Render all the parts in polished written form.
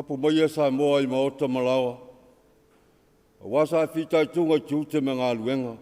Mapu mai sa moa I maota malawa. Wasa fitai tunga tute me ngā luenga.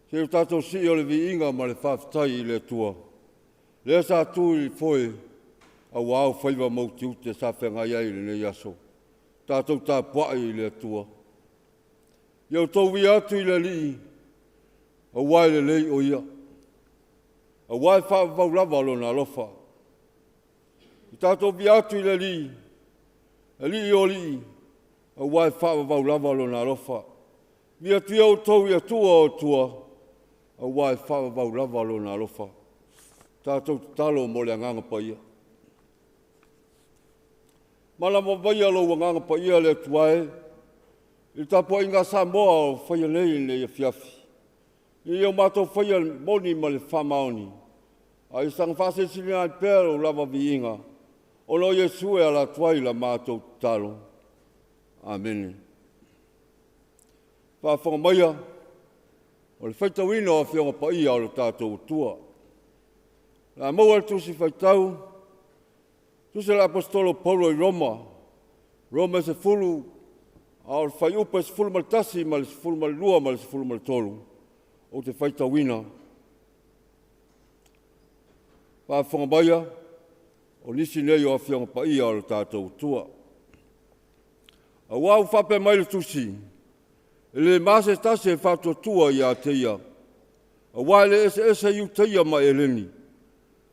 Se o tātou si o le vi inga ma le whawhtai I le tua. Lea sa tui foe a wau whaiva mau tute sa whenga iai le nei aso. Tātou tā puai I le tua. Iau tau vi atu I le li a wai le lei o ia. A wai whawau lava lo na lofa. I tātou vi atu I le li. A li o li. A wai whawau lava lo na lofa. Vi atu iau tau I atua o tua. A wai whawau lava lo na lofa. Tātou talo mo le anganga pa ia. Mana mo vai alo anganga pa ia le tuae. I Tapuaiga Samoa o whaia nei nei Afiafi. I au mātou whaia moni ma le whamaoni. A I sang whase sini ai pēr o lava vi inga. O lo Yesu e ala tuai la mātou talo. Amen. Whawhanga maia. O le whaitawina o whionga pa ia o le tātou tua. La maua tusi whaitau. Tusi la apostolo Paulo I Roma. Roma se fulu. A o le whai upa se fulu maltasi ma le se fulu malua ma le se fulu maltolu. O te whaitawina. Whawhanga maia. O nisi nei o whionga pa ia o le tātou tua. A wau whape mai le tusi. E le mase tase e whatua tua I a teia. A wai le ese iu teia ma e leni.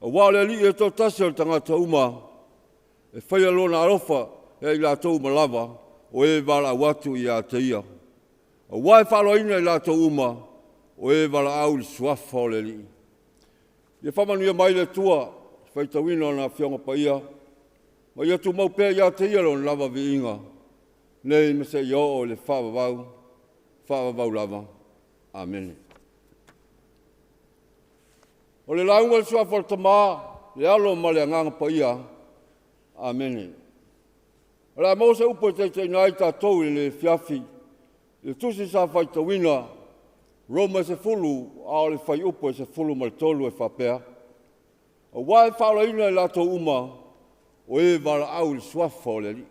A wau le li e tau tase o tangata uma. E whaia lona arofa e I la tau uma lava. O e wala watu I a teia. A wai whaloina I la tau uma. O e wala au li suafa o le li. Ia whamanuia mai le tua. Whaitawina o na whionga pa ia. Ma ia tu mau pēr I a teia lona lava vi inga. Nei me se yo o le whawawau lava. Amen. O le launga le suafa o tamā, le alo ma le anganga pa ia. Amen. O la mose upo te nai tātou I le Afiafi. Le tusi sa whaitawina, Roma se fulu, a o le whai upo se fulu ma le tolu e whapea. O wai whaolaina I lato uma, o e wala au le suafa o le li.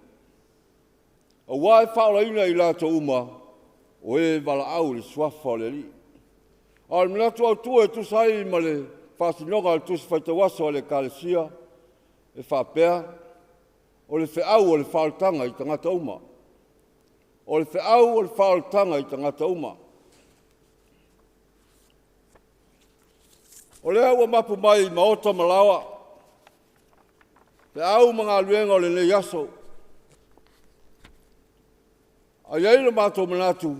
A wai whaolaina I lato uma, o e wala au le suafa o le li. A le minatu au tua e tusai ma le whasinonga le tusi whaitawasa o le kalesia, e whapea, o le whiau o le whaoltanga I tangata uma. O le whiau o le whaoltanga I tangata uma. O lea ua mapu mai maota malawa. Whiau mga luenga o le nei aso. A iei le mātou manatu.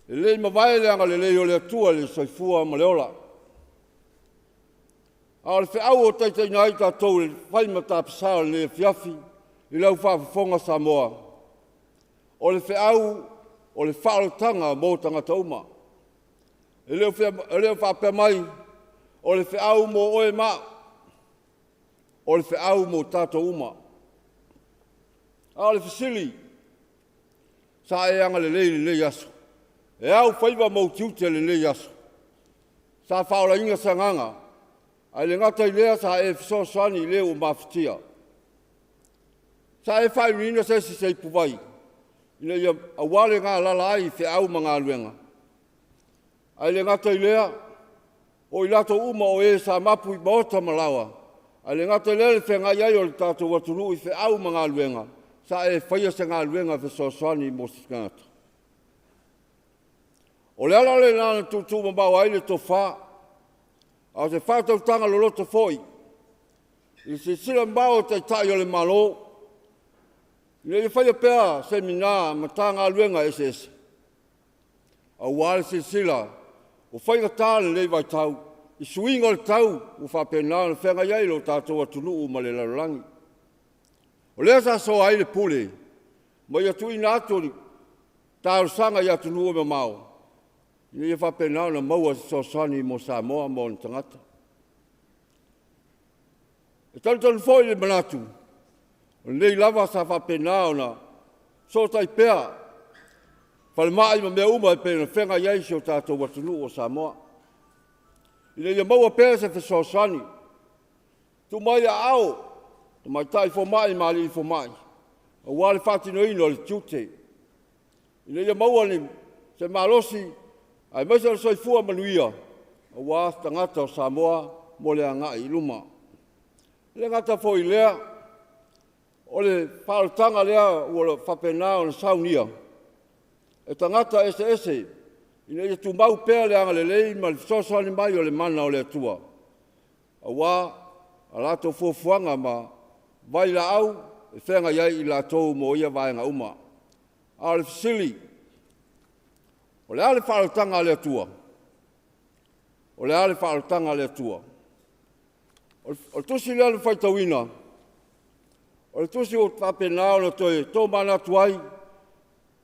E lei mawai leanga le lei o le atua le soifua ma le ola. A le whiau o teitei nai tātou le whai matapisa le Afiafi I lau whawhawhonga Samoa. O le whiau o le whaolotanga mō tangata uma. E leo whapea mai o le whiau mō oe mā. O le whiau mō tātou uma. A le whisili. Sa e anga le lei aso. E au whaiva mau tiute le lei aso. Sa whaola inga sanganga. Ai le ngata I lea sa e fisosani leo o mawhitia. Sa e whai rina se si sei puwai. Ina ia awale ngā lala ai whi au mga luenga. Ai le ngata I lea. O I lato uma o e sa mapu I maota malawa. Ai le ngata I lea le whenga iai o le tātou waturu I whi au mga luenga. Sa e whaia se ngā luenga fisosani mo sikangata. O le ala le nana tutu mambau ai le tofa. A se whātau tanga loloto foi. I se sila mbao te tai o le malo. I le whaia pēr semina ma tā ngā luenga SS. A wale se sila. O whainga tāle le vai tau. I suinga le tau. O whapena le whenga iai lo tātou atunu o ma le larangi. O lea sa so ai le pule. Ma ia tui nā atori. Tāu sanga ia atunu o me mao. Ia ia whapena na maua sosani mo Samoa mo ni tangata. E talitonu foi le manatu. O nei lava sa whapena o na so tai pēr. Whale mai ma mea uma e pēna whenga iai si o tātou watunu o Samoa. I ia maua pēr se whesosani. Tu mai a au. mai tai fo mai mali fo mai. O wale fati no ino le tute. Ina ia maua ni se malosi ai mai se soifua manuia. O wa tangata o Samoa mo le anga i luma. Le ngata fo i lea o le whaotanga lea ua le whapena o le saunia. E tangata ese ina ia tumau pēr le anga le lei ma le fisosoani mai o le mana o le atua. A wā a lato fuafuanga ma vai la au e whenga iai i lato mo ia vaenga uma. A le fisili o le ale whaotanga le atua. O le ale whaotanga le atua. O le tusi le ale whaitawina. O le tusi o whapena o na toi tō mana tuai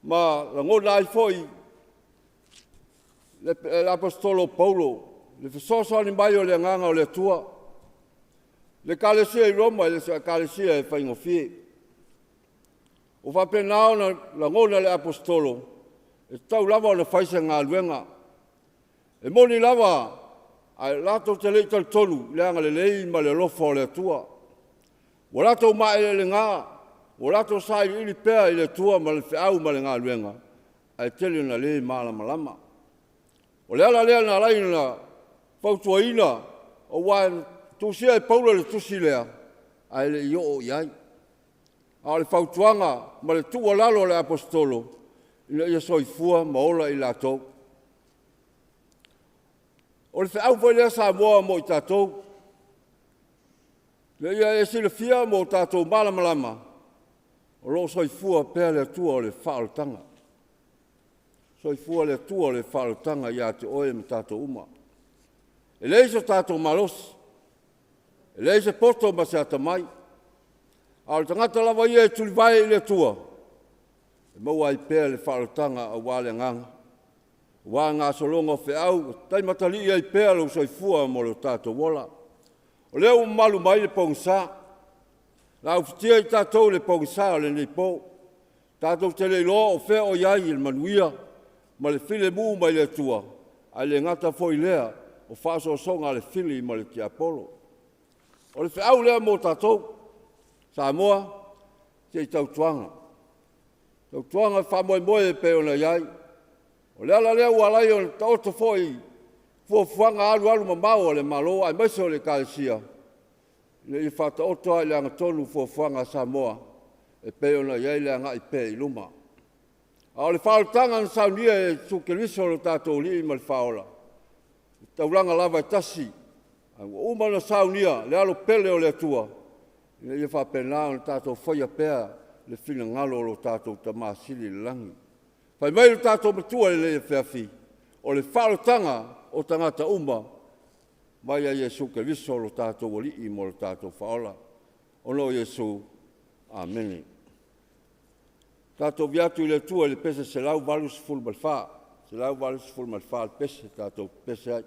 ma la ngona ai foi le apostolo Paulo le fisosoani mai o le nganga o le atua. Le kalesia i Roma e le kalesia e whaingofie. O whapena o na la ngona le apostolo e tau lava o na whaisa ngā luenga. E moni lava ai lato te lei tolu le anga le lei ma le lofa o le atua. Wa lato mai le ngā, wa lato sai ili pēr i le tua ma le whiau ma le ngā luenga. Ai tele na le malama lama. O le ala lea na lai na fautua ina o wae tusia e Paulo le tusi lea. Ai le io o iai. A le fautuanga ma le tua lalo le apostolo. Ina ia soifua ma ola i lato. O le whiau foi lea sa moa mo i tatou. Le ia e sile fia mo tatou malama lama. O lo soifua pēr le tua o le whaoltanga. Soifua le tua o le whaoltanga ia te oe me tatou uma. E leise tatou malos. E leise poto ma se atamai. A le tangata lava ia e tulivae i le tua. E maua i pēr le whaoltanga a wale ngang. Wa ngā solonga whiau, tai matali ia i pēr le soifua mo le tatou wola. O leo malu mai le pongsa. La ufitia i tātou le pongsa o le neipo. Tātou te le loa o whea o iai il manuia. Ma le file mu mai le tua. Ai le ngata foi lea o whaso songa le fili ma le ki Apollo. O le whiau lea mo tātou. Samoa, te i tautuanga. Tautuanga whamoe moe pe ona iai. O le ala lea ualai o le taoto foi. Fuafuanga alu mamau o le malo ai maise o le kalesia. Le i whata oto ai le anga tonu fuafuanga Samoa. E pe ona iai le anga i pe i luma. A o le whaotanga na saunia e tukelisa o le tātou li i ma le whaola. Tauranga lava e tasi. Uma na saunia le alo pele o le atua. Le i whapena o le tātou whaia pēr le whina ngalo o le tātou tamasili le langi. Pai mai le tātou matua le Afiafi. O le whaotanga o tangata uma, mai a Jesu ke viso lo tātou wali i mo lo tātou whaola. Ono Jesu, Amen. Tātou viatu i le tua le pese se lau valus ful malwha. Se lau valus ful malwha le pese tātou pese ai.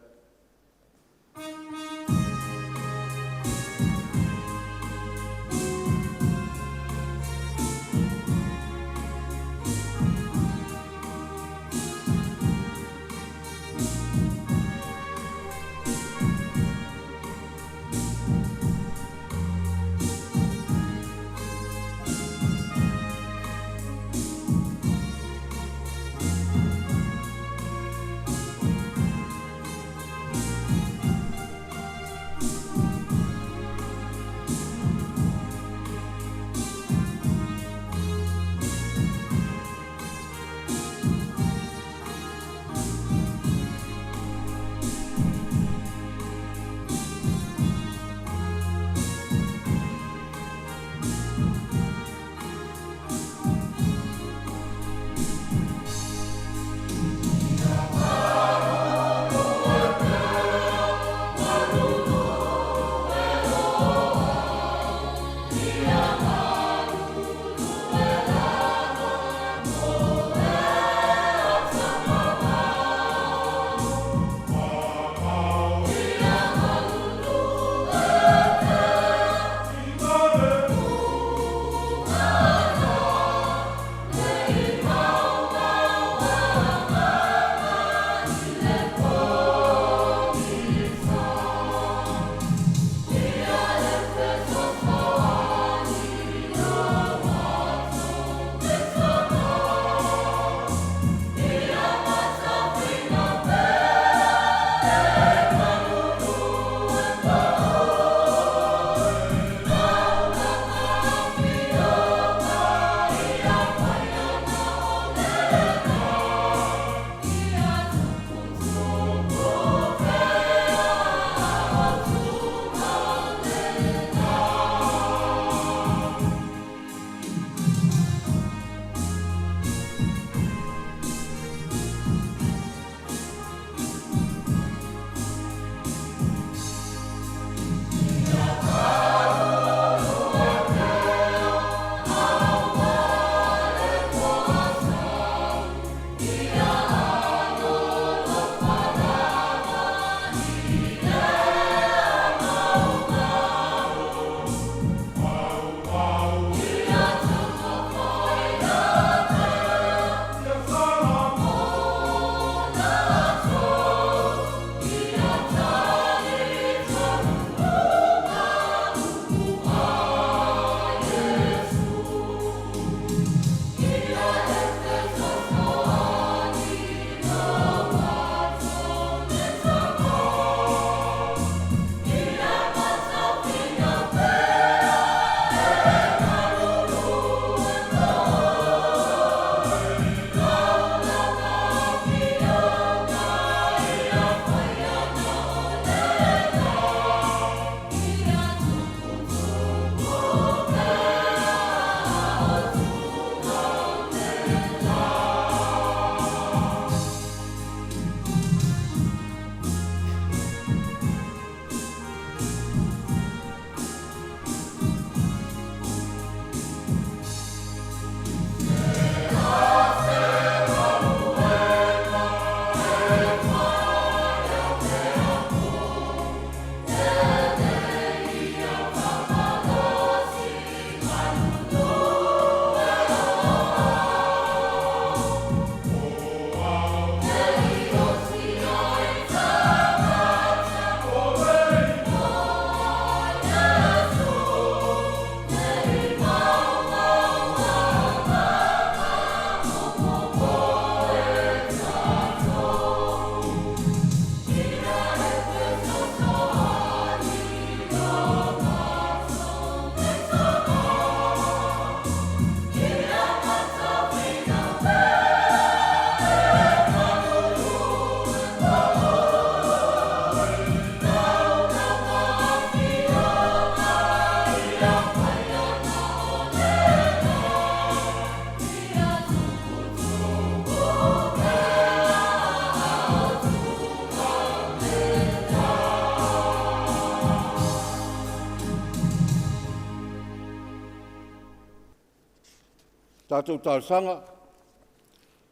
tātou tāsanga,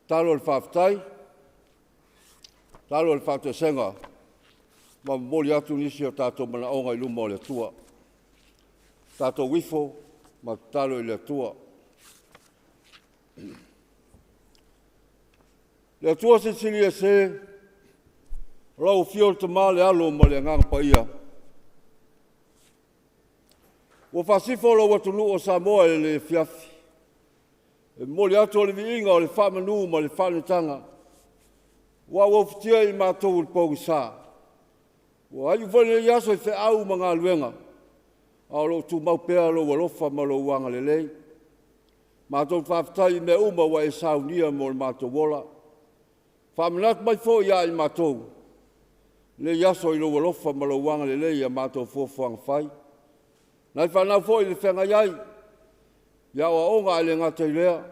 talo le whawhtai, talo le whawhtasenga, ma mori atu nisi o tātou manaonga I luma o le tua. Tātou wifo, ma talo I le tua. Le tua se sili e se, rau fio te mā le alo ma le ngang pa ia. Wa fasifo lo watu lu o Samoa le Afiafi. E moli atu o le viinga o le whamanu ma le whanutanga. Wa waftia I mātou le pōgu sā. Wa ayu vane I aso I whi au ma ngā luenga. Ao lo tu mau pēa lo walofa ma lo wanga le lei. Mātou whaftai me uma wa e saunia mo le mātou wola. Whamanat mai fo ia I mātou. Le yaso I lo walofa ma lo wanga le lei a mātou fōwhanga whai. Nai whanau fo I le whenga iai. Ia o onga I le ngata I lea.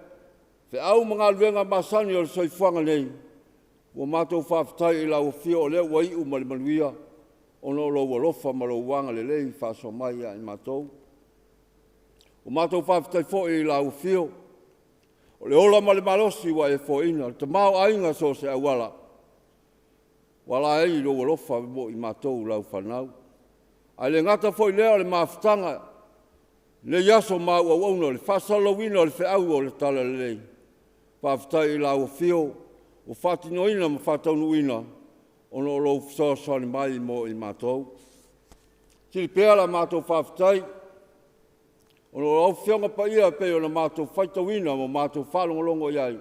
Whe au mga luenga masani o le soifuanga nei. Wa mātou whaftai I lau fio o lea wa I umali manuia. Ono lo walofa ma lo wanga le lei whaso mai I mātou. O mātou whaftai fo I lau fio. O le ola ma le malosi wa e fo ina. Te mau ainga so se awala. Wala e I lo walofa mo I mātou lau whanau. Ai le ngata foi lea o le mafutanga, le yaso mau au ono, le whasalawina o le whiau o le tala le lei. Whaftai I lau fio, o whatinoina ma whataunuina, ono lo fisosoni mai mo I mātou. Tiri pēa la mātou whaftai, ono lo whionga pa ia pe o na mātou whaitawina mo mātou whalongolongo iai.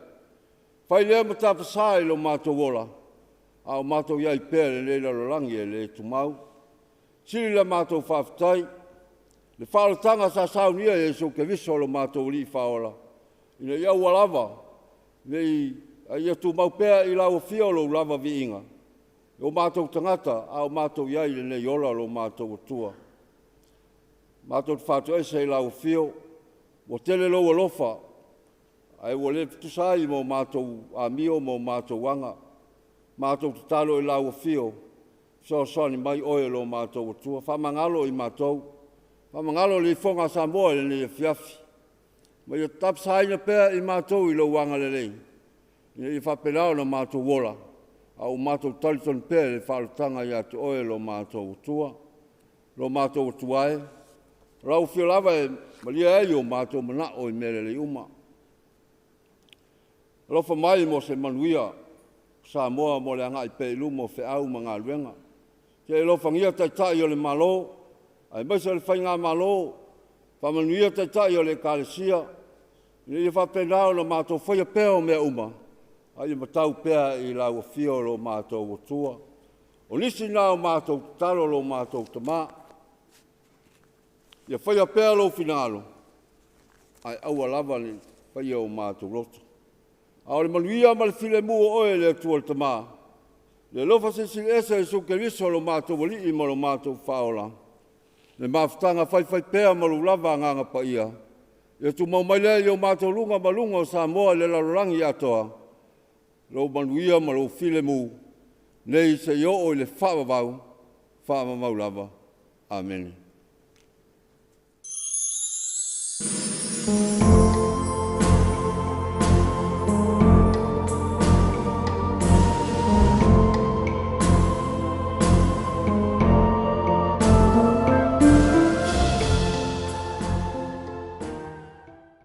Whai lea ma tāpasai lo mātou wola, au mātou iai pēa le leila lo rangi e le tumau. Siri la mātou whaftai, le whaotanga sa saunia e so ke viso lo mātou li whaola. Ina iau walava, nei a ia tu maupea I lau fio lo lava vi inga. O mātou tangata, au mātou iai le nei ola lo mātou tua. Mātou whātou ese I lau fio, o tele lo alofa, ai o le tusai mo mātou amio mo mātou wanga, mātou talo I lau fio, so soni mai oe lo mātou tua. Whamangalo I mātou. Whamangalo li whonga Samoa le ni Afiafi. Mai o tapsaina pēr I mātou I lo wanga le lei. I whapelao na mātou wola. Au mātou taliton pēr le whalutanga I atu oe lo mātou tua. Lo mātou tuae. Rau whio lava e malia e o mātou mana o I mere le uma. Lofa mai mo se manuia. Samoa mo le anga I pēlu mo whiau ma ngā luenga. Ke lo fangia tai o le malo, ai mai se le whainga malo, whamanuia tai o le kālesia, I whapendao lo mātou whaia pēo mea uma, ai matau pēa I lau fio lo mātou o tua. O nisi nao mātou talo lo mātou tamā, ia whaia pēa lo finalo, ai aua lava ni whaia o mātou loto. Ao le manuia ma le file mua oe le tua le tamā, le lofa se sili esa e so ke viso lo mātou wali I mo lo mātou whaola. Le mafutanga whai pēa ma lo lava nganga pa ia. Ia tu mau mai lea I o mātou lunga malunga o Samoa le larorangi atoa. Lo manuia ma lo file mu. Nei se yo o le whaamamau lava. Amen.